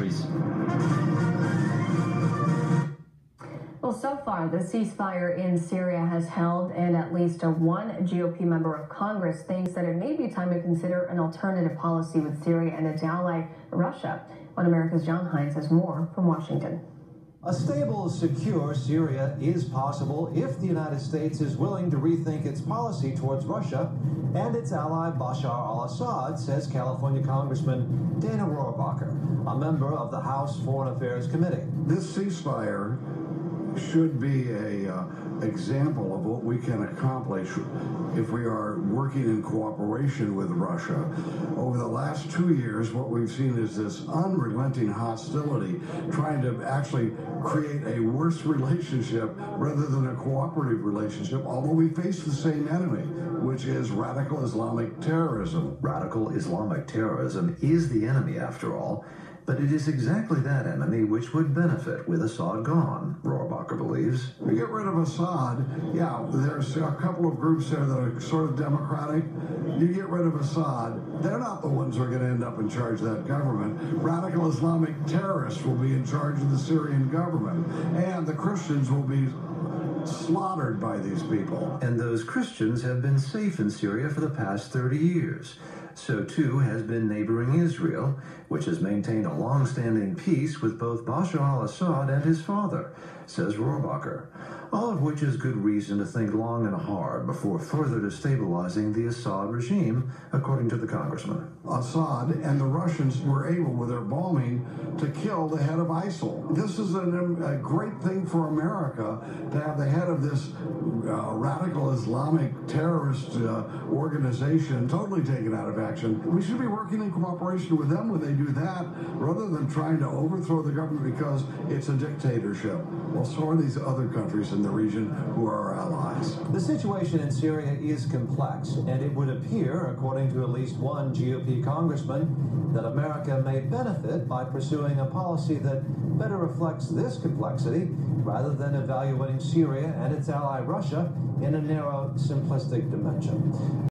countries. Well, so far, the ceasefire in Syria has held, and at least one GOP member of Congress thinks that it may be time to consider an alternative policy with Syria and its ally, Russia. One America's John Hines has more from Washington. A stable, secure Syria is possible if the United States is willing to rethink its policy towards Russia and its ally Bashar al-Assad, says California Congressman Dana Rohrabacher, a member of the House Foreign Affairs Committee. This ceasefire should be an example of what we can accomplish if we are working in cooperation with Russia. Over the last 2 years, what we've seen is this unrelenting hostility, trying to actually create a worse relationship rather than a cooperative relationship, although we face the same enemy, which is radical Islamic terrorism. Radical Islamic terrorism is the enemy, after all. But it is exactly that enemy which would benefit with Assad gone, Rohrabacher believes. We get rid of Assad, yeah, there's a couple of groups there that are sort of democratic. You get rid of Assad, they're not the ones who are going to end up in charge of that government. Radical Islamic terrorists will be in charge of the Syrian government, and the Christians will be slaughtered by these people. And those Christians have been safe in Syria for the past 30 years. So too has been neighboring Israel, which has maintained a long-standing peace with both Bashar al-Assad and his father, says Rohrabacher, all of which is good reason to think long and hard before further destabilizing the Assad regime, according to the congressman. Assad and the Russians were able, with their bombing, to kill the head of ISIL. This is a great thing for America to have the head of this radical Islamic terrorist organization totally taken out of action. We should be working in cooperation with them when they do that, rather than trying to overthrow the government because it's a dictatorship. Well, so are these other countries in the region who are our allies. The situation in Syria is complex, and it would appear, according to at least one GOP congressman, that America may benefit by pursuing a policy that better reflects this complexity rather than evaluating Syria and its ally Russia in a narrow, simplistic dimension.